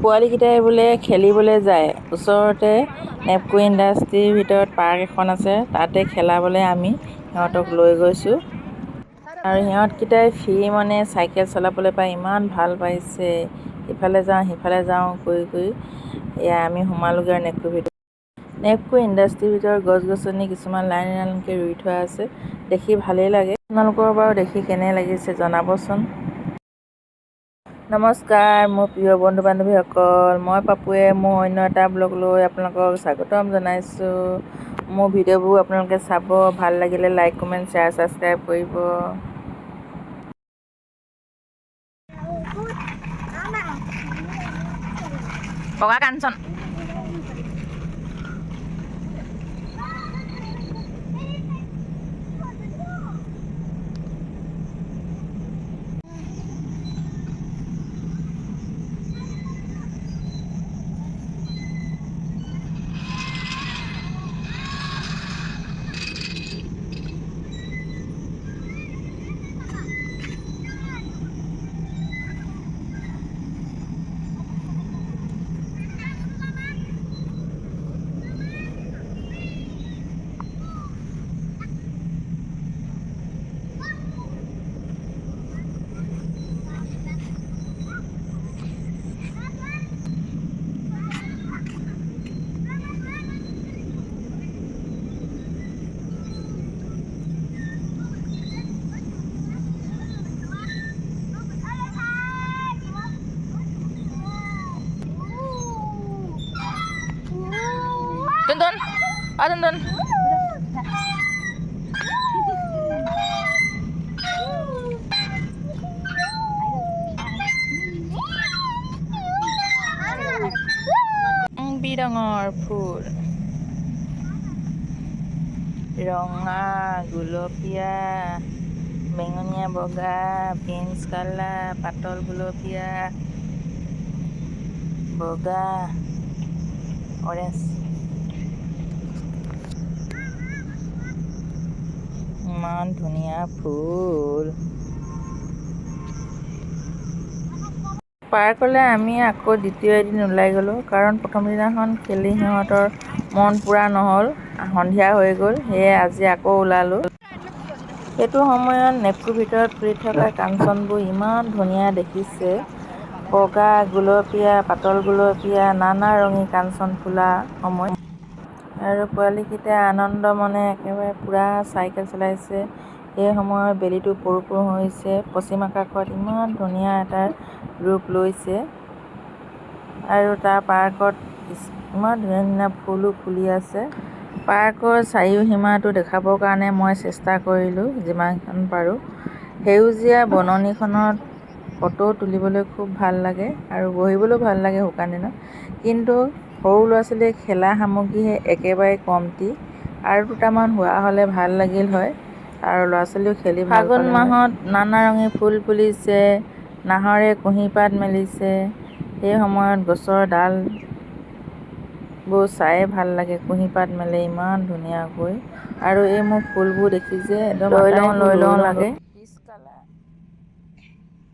পোৱালিকেইটাই বোলে খেলিবলৈ যায়। ওচৰতে নেপকো ইণ্ডাষ্ট্ৰিৰ ভিতৰত পাৰ্ক এখন আছে, তাতে খেলাবলৈ আমি সিহঁতক লৈ গৈছোঁ। আৰু সিহঁতকেইটাই ফ্ৰী মানে চাইকেল চলাবলৈ পাই ইমান ভাল পাইছে। ইফালে যাওঁ সিফালে যাওঁ কৰি এয়া আমি সোমালোগৈ আৰু নেপকো ইণ্ডাষ্ট্ৰিৰ ভিতৰত গছ-গছনি কিছুমান লাইন লাইনকৈ ৰুই থোৱা আছে। দেখি ভালেই লাগে। আপোনালোকৰ বাৰু দেখি কেনে লাগিছে জনাবচোন। নমস্কাৰ মোৰ প্ৰিয় বন্ধু-বান্ধৱীসকল, মই পাপুৱে মোৰ অন্য এটা ব্লগ লৈ আপোনালোকক স্বাগতম জনাইছোঁ। মোৰ ভিডিঅ'বোৰ আপোনালোকে চাব, ভাল লাগিলে লাইক, কমেণ্ট, শ্বেয়াৰ, ছাবস্ক্ৰাইব কৰিব। বগা কাঞ্চন Tonton, tonton. Bidangor ফুল ৰঙা, গুলপীয়া, বেঙুনীয়া, বগা, পিঞ্চ কালাৰ, পাতল গুলপীয়া, বগা, অৰেঞ্জ। ইমান ধুনীয়া ফুল। পাৰ্কলৈ আমি আকৌ দ্বিতীয় এদিন ওলাই গ'লোঁ, কাৰণ প্ৰথম দিনাখন খেলি সিহঁতৰ মন পূৰা নহ'ল, সন্ধিয়া হৈ গ'ল। সেয়ে আজি আকৌ ওলালোঁ। সেইটো সময়ত নেপকোৰ ভিতৰত ফুলি থকা কাঞ্চনবোৰ ইমান ধুনীয়া দেখিছে। বগা, গুলপীয়া, পাতল গুলপীয়া, নানা ৰঙী কাঞ্চন ফুলা সময়। আৰু পোৱালিকেইটাই আনন্দ মনে একেবাৰে পূৰা চাইকেল চলাইছে। সেই সময়ত বেলিটো পৰো পৰো হৈছে। পশ্চিম আকাশত ইমান ধুনীয়া এটা ৰূপ লৈছে। আৰু তাৰ পাৰ্কত ইমান ধুনীয়া ধুনীয়া ফুলো ফুলি আছে। পাৰ্কৰ চাৰিওসীমাটো দেখাবৰ কাৰণে মই চেষ্টা কৰিলোঁ যিমানখন পাৰোঁ। সেউজীয়া বননিখনত ফটো তুলিবলৈ খুব ভাল লাগে আৰু বহিবলৈও ভাল লাগে শুকান দিনত। কিন্তু সৰু ল'ৰা-ছোৱালীয়ে খেলা সামগ্ৰীহে একেবাৰে কমটি। আৰু দুটামান হোৱা হ'লে ভাল লাগিল হয় আৰু ল'ৰা-ছোৱালীও খেলি ভাল পালে হয়। ফাগুন মাহত নানা ৰঙী ফুল ফুলিছে, নাহৰে কুঁহিপাত মেলিছে। সেই সময়ত গছৰ ডালবোৰ চায়ে ভাল লাগে, কুঁহিপাত মেলে ইমান ধুনীয়াকৈ। আৰু এই মোৰ ফুলবোৰ দেখিছে একদম লৈ লওঁ লাগে। পিচ কালাৰ,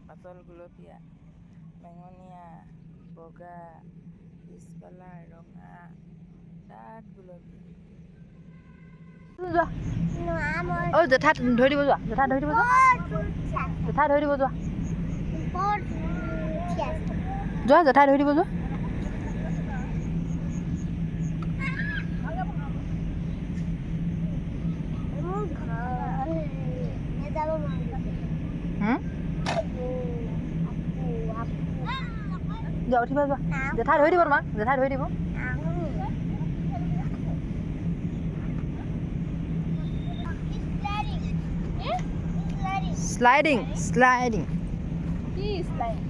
পাতল গুলপীয়া, বেঙুনীয়া, বগা, পিচ কালাৰ, ৰঙা, ডাঠ গুলপীয়া। অ' জেঠা ধৰি দিব যোৱা, জেঠা ধৰি দিব যোৱা, জেঠা ধৰি দিব যোৱা, যোৱা জেঠাই ধৰি দিব যোৱা। যোৱা উঠিবা যোৱা, জেঠাই ধৰি দিব তোমাক, জেঠাই ধৰি দিব। স্লাইডিং স্লাইডিং কি sliding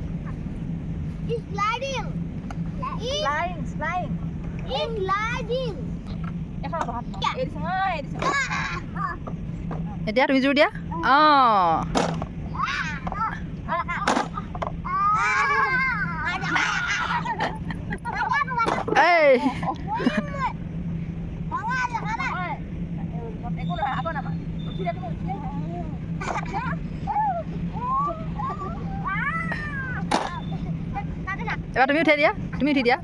sliding sliding sliding sliding এখন বহাত এতিয়া তুমি জোৰ দিয়া। এই এবাৰ তুমি উঠাই দিয়া। তুমি উঠি দিয়া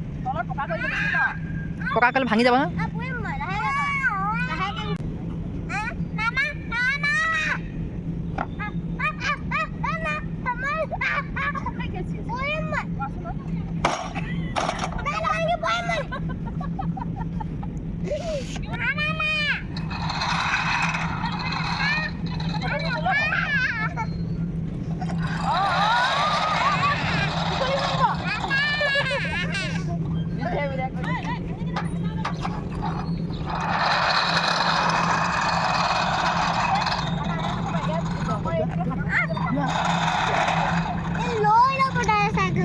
পকা কৰিলে ভাঙি যাব ন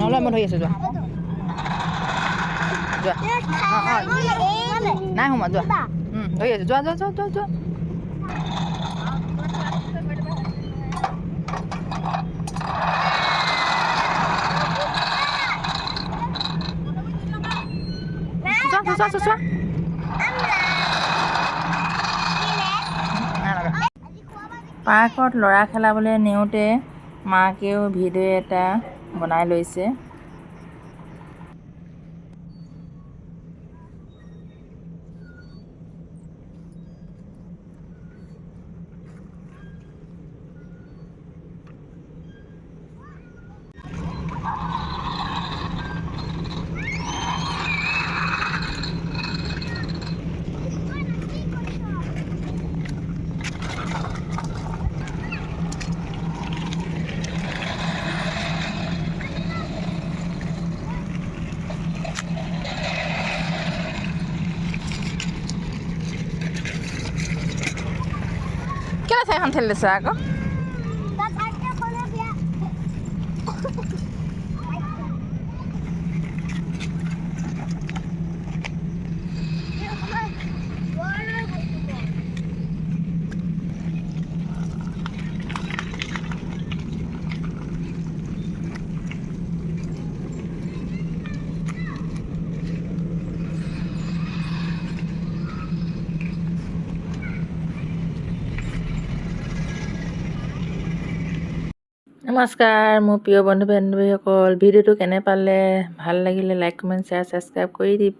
নহ'লে মই ধৰি আছোঁ যোৱা যোৱা নাই সোমোৱা যোৱা ধৰি আছোঁ যোৱা যোৱা যোৱা যোৱা যোৱা চোৱা পাৰ্কত ল'ৰা খেলাবলৈ নিওঁতে মাকেও ভিডিঅ' এটা বনাই লৈছে। কেলে চাইখন ঠেলি লৈছে আকৌ নমস্কাৰ মোৰ প্ৰিয় বন্ধু বান্ধৱীসকল, ভিডিঅ'টো কেনে পালে? ভাল লাগিলে লাইক কমেণ্ট শ্বেয়াৰ ছাবস্ক্ৰাইব কৰি দিব।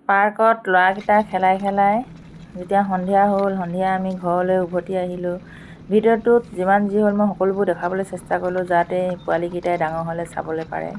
পাৰ্কত ল'ৰাকেইটা খেলাই যেতিয়া সন্ধিয়া হ'ল, সন্ধিয়া আমি ঘৰলৈ উভতি আহিলোঁ। ভিডিঅ'টোত যিমান যি হ'ল মই সকলোবোৰ দেখাবলৈ চেষ্টা কৰিলোঁ যাতে পোৱালিকেইটাই ডাঙৰ হ'লে চাবলৈ পাৰে।